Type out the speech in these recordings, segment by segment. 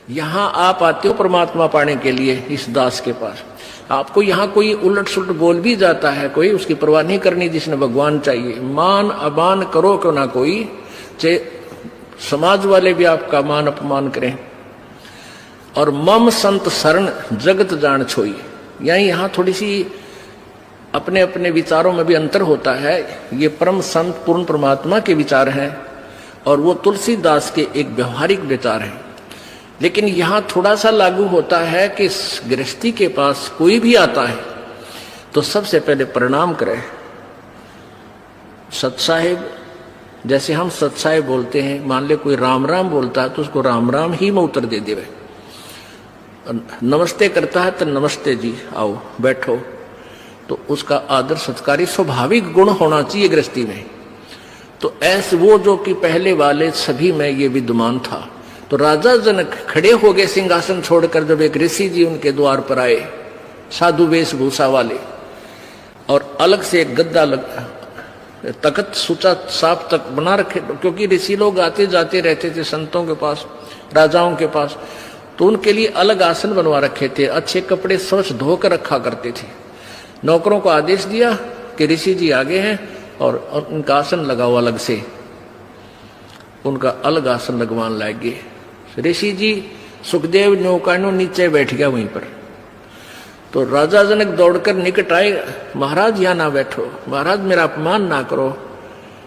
यहाँ आप आते हो परमात्मा पाने के लिए इस दास के पास, आपको यहाँ कोई उलट सुलट बोल भी जाता है कोई, उसकी परवाह नहीं करनी, जिसने भगवान चाहिए। मान अमान करो क्यों ना कोई, चाहे समाज वाले भी आपका मान अपमान करें। और मम संत शरण जगत जान छोई, यहाँ थोड़ी सी अपने अपने विचारों में भी अंतर होता है। ये परम संत पूर्ण परमात्मा के विचार हैं और वो तुलसीदास के एक व्यवहारिक विचार हैं। लेकिन यहाँ थोड़ा सा लागू होता है कि गृहस्थी के पास कोई भी आता है तो सबसे पहले प्रणाम करे। सत साहेब, जैसे हम सत साहेब बोलते हैं, मान ले कोई राम राम बोलता है तो उसको राम राम ही में उत्तर दे देवे। नमस्ते करता है तो नमस्ते जी, आओ बैठो, तो उसका आदर सत्कारी स्वाभाविक गुण होना चाहिए गृहस्थी में। तो ऐसे वो जो कि पहले वाले सभी में ये विद्यमान था। तो राजा जनक खड़े हो गए सिंहासन छोड़कर जब एक ऋषि जी उनके द्वार पर आए, साधु वेशभूषा वाले, और अलग से एक गद्दा तख्त सूचा साफ तक बना रखे, क्योंकि ऋषि लोग आते जाते रहते थे संतों के पास, राजाओं के पास, तो उनके लिए अलग आसन बनवा रखे थे। अच्छे कपड़े स्वच्छ धोकर रखा करते थे। नौकरों को आदेश दिया कि ऋषि जी आगे हैं और उनका आसन लगाओ अलग से, उनका अलग आसन लगवान लागे। ऋषि जी सुखदेव नौकानो नीचे बैठ गया वहीं पर। तो राजा जनक दौड़कर निकट आए, महाराज यहाँ ना बैठो, महाराज मेरा अपमान ना करो,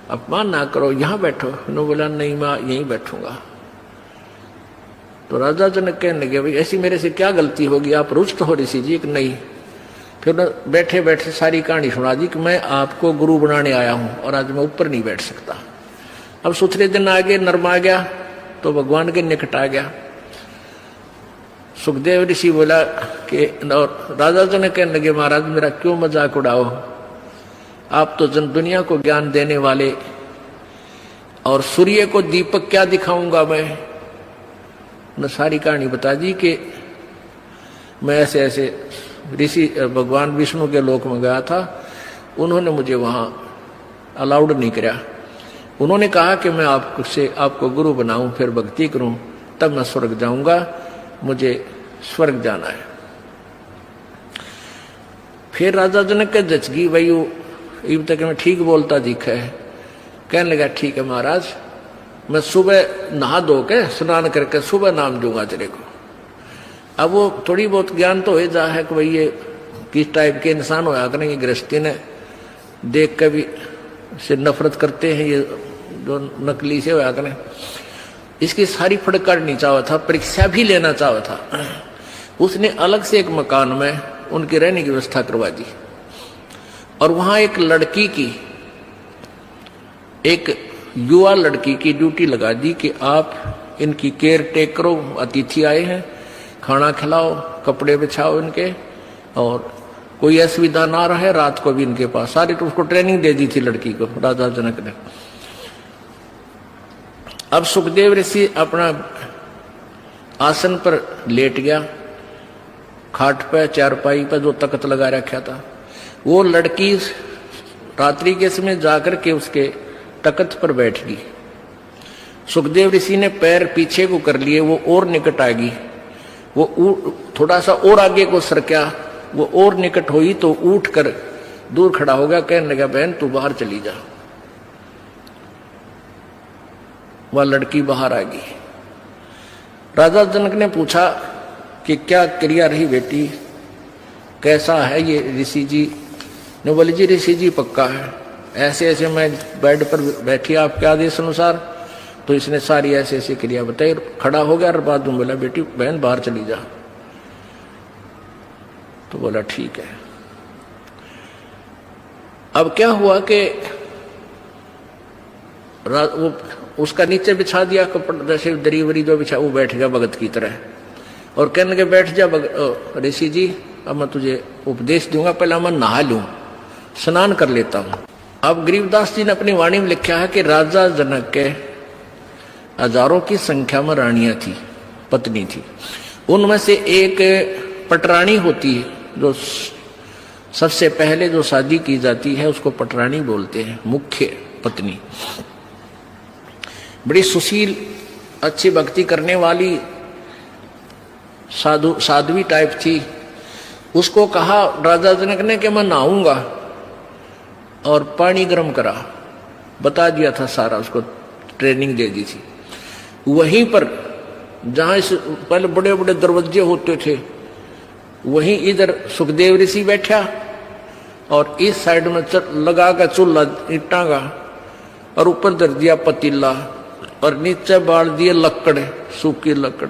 अपमान ना करो, यहाँ बैठो। उन्होंने बोला नहीं मैं यहीं बैठूंगा। तो राजा जनक कहने लगे भाई ऐसी मेरे से क्या गलती होगी, आप रुष्ट हो ऋषि जी? कि नहीं। फिर बैठे बैठे सारी कहानी सुना दी कि मैं आपको गुरु बनाने आया हूं और आज मैं ऊपर नहीं बैठ सकता। अब सुथरे दिन आगे नरमा गया तो भगवान के निकट आ गया। सुखदेव ऋषि बोला कि, और राजा जनक कहने लगे महाराज मेरा क्यों मजाक उड़ाओ, आप तो जन दुनिया को ज्ञान देने वाले, और सूर्य को दीपक क्या दिखाऊंगा मैं? न सारी कहानी बता दी कि मैं ऐसे ऐसे ऋषि भगवान विष्णु के लोक में गया था, उन्होंने मुझे वहां अलाउड नहीं किया। उन्होंने कहा कि मैं आपको गुरु बनाऊं, फिर भक्ति करूं, तब मैं स्वर्ग जाऊंगा, मुझे स्वर्ग जाना है। फिर राजा जनक के जचगी वही इब तक मैं ठीक बोलता दिखा है। कहने लगा ठीक है महाराज, मैं सुबह नहा धो के स्नान करके सुबह नाम दूंगा तेरे को। अब वो थोड़ी बहुत ज्ञान तो हो जा है कि भाई ये किस टाइप के इंसान होया करेंगे, गृहस्थी ने देख के भी से नफरत करते हैं, ये जो नकली से होया करें। इसकी सारी फड़काड़नी चाहा था, परीक्षा भी लेना चाहा था। उसने अलग से एक मकान में उनके रहने की व्यवस्था करवा दी और वहां एक लड़की की, एक युवा लड़की की ड्यूटी लगा दी कि आप इनकी केयर टेक करो, अतिथि आए हैं, खाना खिलाओ, कपड़े बिछाओ इनके, और कोई असुविधा ना रहे, रात को भी इनके पास। सारी तो उसको ट्रेनिंग दे दी थी लड़की को राजा जनक ने। अब सुखदेव ऋषि अपना आसन पर लेट गया, खाट पे चारपाई पे जो तख्त लगा रखा था। वो लड़की रात्रि के समय जाकर के उसके तख्त पर बैठ गई। सुखदेव ऋषि ने पैर पीछे को कर लिए, वो और निकट आ गई। वो थोड़ा सा और आगे को सरका, वो और निकट हुई तो उठ कर दूर खड़ा हो गया। कहने लगा बहन तू बाहर चली जा। वह लड़की बाहर आ गई। राजा जनक ने पूछा कि क्या क्रिया रही बेटी, कैसा है ये ऋषि जी? ने बोले जी ऋषि जी पक्का है, ऐसे ऐसे मैं बेड पर बैठी आपके आदेश अनुसार। तो इसने सारी ऐसे ऐसी क्रिया बताई, खड़ा हो गया और बाद में बोला बेटी बहन बाहर चली जा। तो बोला ठीक है। अब क्या हुआ कि वो उसका नीचे बिछा दिया कपड़ा, जैसे दरी वरी जो बिछा, वो बैठ गया भगत की तरह और कहने लगे बैठ जा ऋषि जी, अब मैं तुझे उपदेश दूंगा, पहले मैं नहा लूं, स्नान कर लेता हूं। अब गरीबदास जी ने अपनी वाणी में लिखा है कि राजा जनक के हजारों की संख्या में रानियां थी, पत्नी थी। उनमें से एक पटरानी होती है, जो सबसे पहले जो शादी की जाती है उसको पटरानी बोलते हैं, मुख्य पत्नी। बड़ी सुशील, अच्छी भक्ति करने वाली, साध्वी टाइप थी। उसको कहा राजा जनक ने कि मैं नहाऊंगा, और पानी गर्म करा, बता दिया था सारा, उसको ट्रेनिंग दे दी थी। वहीं पर जहां इस पहले बड़े बड़े दरवाजे होते थे, वहीं इधर सुखदेव ऋषि बैठा, और इस साइड में लगा का चूल्हा ईटा का, और ऊपर धर दिया पतीला, और नीचे बाल दिए लकड़, सूखी लकड़,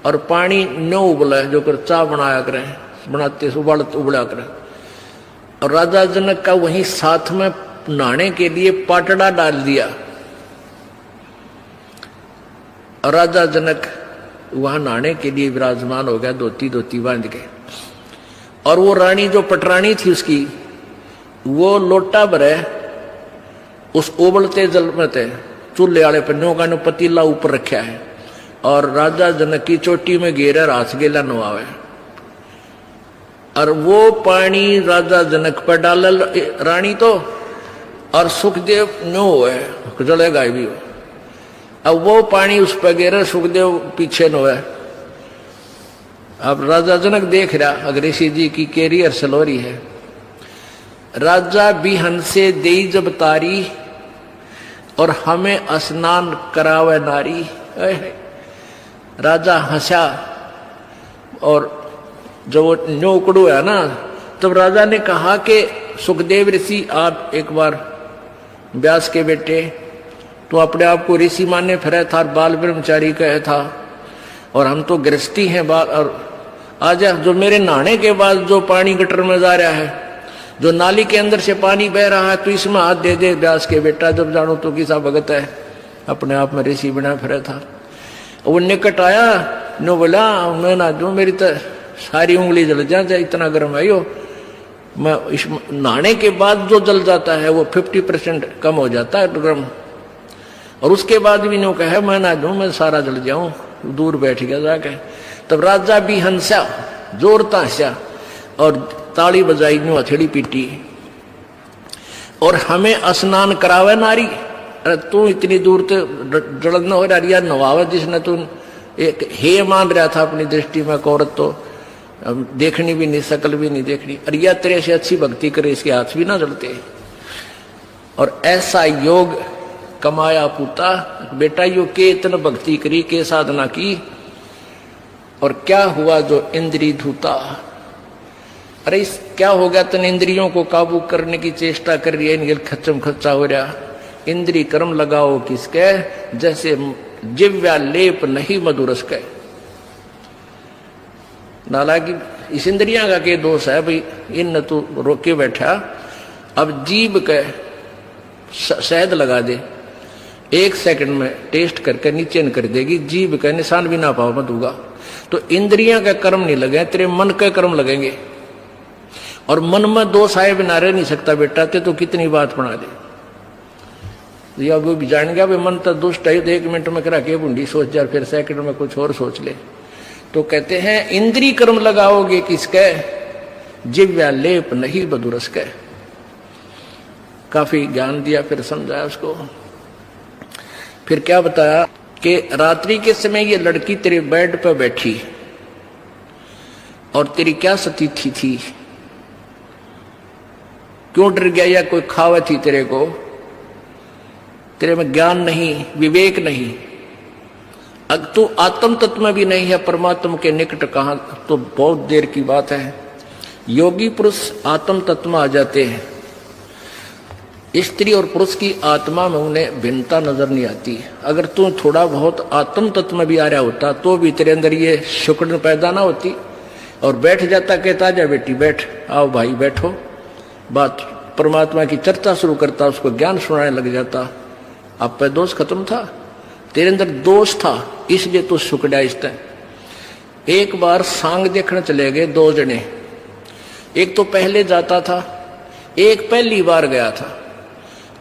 और पानी न उबला जो कर चाय बनाया करें, बनाते उबला करें। और राजा जनक का वहीं साथ में नहाने के लिए पाटड़ा डाल दिया, और राजा जनक वहां नहाने के लिए विराजमान हो गया, धोती बांध के। और वो रानी जो पटरानी थी उसकी, वो लोटा भरे उस उबलते जल में थे, चूल्हे वाले पन्नों का पतीला ऊपर रखा है, और राजा जनक की चोटी में घेरा रास गेला नवावे, और वो पानी राजा जनक पर डाल रानी तो, और सुखदेव नो है जलेगा भी हो। अब वो पानी उस पर गिरे, सुखदेव पीछे नो है। अब राजा जनक देख रहा अग्रेसी जी की कैरियर सलोरी है। राजा बिहन से देई जब तारी, और हमें स्नान करावे नारी। राजा हंसा, और जब वो न्योकड़ू है ना, तब राजा ने कहा कि सुखदेव ऋषि आप एक बार व्यास के बेटे, तो अपने आप को ऋषि माने फिरे था, बाल ब्रह्मचारी कहे था, और हम तो गृहस्थी हैं। और आज जो मेरे नहाने के बाद जो पानी गटर में जा रहा है, जो नाली के अंदर से पानी बह रहा है, तो इसमें हाथ दे दे व्यास के बेटा, जब जानो तो किसा भगत है, अपने आप में ऋषि बना फिरा था। वो निकट आया, नो बोला मैं ना दूं, मेरी तो सारी उंगली जल जाए, इतना गर्म है यो। मैं इस नहाने के बाद जो जल जाता है वो 50% कम हो जाता है गर्म, और उसके बाद भी नो कहे मैं ना दूं, मैं सारा जल जाऊं, दूर बैठ गया जाके। तब राजा भी हंसा, जोरता हंसा, और ताली बजाई, नो हथेली पीटी, और हमें स्नान करावे नारी। अरे तू इतनी दूर तो जलन हो रहा, नवावे जिसने तू एक हे मान रहा था अपनी दृष्टि में, औरत तो देखनी भी नहीं, शकल भी नहीं देखनी, अरिया तेरे से अच्छी भक्ति करे, इसके हाथ भी ना जलते। और ऐसा योग कमाया पूता, बेटा यो के इतना भक्ति करी, के साधना की, और क्या हुआ जो इंद्री धूता। अरे इस क्या हो गया, तन इंद्रियों को काबू करने की चेष्टा कर रही है, इनके खच्चम खच्चा हो रहा। इंद्री कर्म लगाओ किसके, जैसे जिव्या लेप नहीं मधुरस के। हालांकि इस इंद्रिया का के दोष है भाई, इन तू रोके बैठा, अब जीभ के शहद लगा दे, 1 सेकंड में टेस्ट करके नीचे न कर देगी, जीभ का निशान भी ना पाओ मत होगा। तो इंद्रियां का कर्म नहीं लगे, तेरे मन के कर्म लगेंगे, और मन में दोष आए बिना रह नहीं सकता बेटा, ते तो कितनी बात बना दे। या वो भी जान गया भाई मन तो दुष्ट है, 1 मिनट में करा के बूंदी सोच जा, फिर सेकंड में कुछ और सोच ले। तो कहते हैं इंद्री कर्म लगाओगे किसके, जिव्या लेप नहीं बदुरस के। काफी ज्ञान दिया, फिर समझाया उसको। फिर क्या बताया कि रात्रि के समय ये लड़की तेरे बेड पर बैठी, और तेरी क्या स्थिति थी, क्यों डर गया, या कोई खावा थी तेरे को, तेरे में ज्ञान नहीं, विवेक नहीं, अगर तू आत्म तत्व में भी नहीं है, परमात्मा के निकट कहां, तो बहुत देर की बात है। योगी पुरुष आत्म तत्व में आ जाते हैं, स्त्री और पुरुष की आत्मा में उन्हें भिन्नता नजर नहीं आती। अगर तू थोड़ा बहुत आत्म तत्व में भी आ रहा होता, तो भी तेरे अंदर ये शुक्र पैदा ना होती, और बैठ जाता, कहता जा बेटी बैठ, आओ भाई बैठो, बात परमात्मा की चर्चा शुरू करता, उसको ज्ञान सुनाने लग जाता, आप पे दोष खत्म था। तेरे अंदर दोष था, इसलिए तो सुकड़ा इस तरह। एक बार सांग देखने चले गए 2 जने, एक तो पहले जाता था, एक पहली बार गया था,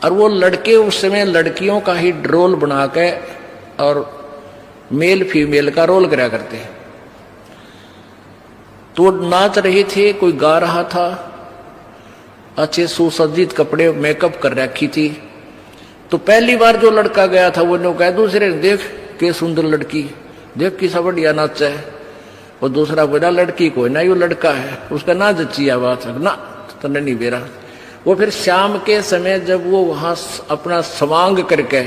और वो लड़के उस समय लड़कियों का ही रोल बना के और मेल फीमेल का रोल करा करते हैं। तो नाच रहे थे, कोई गा रहा था, अच्छे सुसज्जित कपड़े मेकअप कर रखी थी। तो पहली बार जो लड़का गया था वो ने कहा दूसरे ने, देख के सुंदर लड़की, देख किसा बढ़िया नाच है। और दूसरा बोला लड़की को ना, यो लड़का है, उसका ना जच्ची बात ना तो नहीं बेरा। वो फिर शाम के समय जब वो वहां अपना समांग करके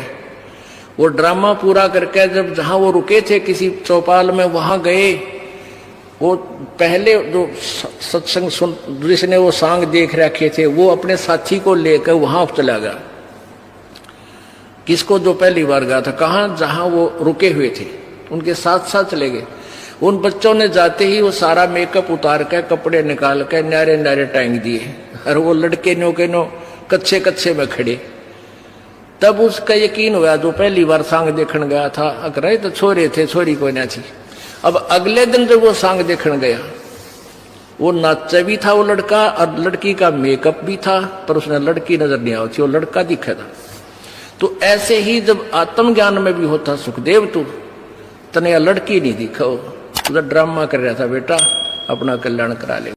वो ड्रामा पूरा करके जब जहां वो रुके थे किसी चौपाल में वहां गए, वो पहले जो सत्संग सुन जिसने वो सांग देख रखे थे वो अपने साथी को लेकर वहां चला गया। किसको जो पहली बार गया था, कहां जहां वो रुके हुए थे उनके साथ साथ चले गए। उन बच्चों ने जाते ही वो सारा मेकअप उतार के कपड़े निकाल के न्यारे न्यारे टांग दिए और वो लड़के नो के नो कच्चे कच्चे में खड़े। तब उसका यकीन हुआ जो पहली बार सांग देखने गया था, अगर तो छोरे थे, छोरी कोई ना थी। अब अगले दिन जब वो सांग देखने गया, वो नाचा भी था वो लड़का और लड़की का मेकअप भी था, पर उसने लड़की नजर नहीं आई थी, वो लड़का दिखा था। तो ऐसे ही जब आत्मज्ञान में भी होता सुखदेव तू तने लड़की नहीं दिखा, तुझा ड्रामा कर रहा था बेटा, अपना कल्याण करा ले।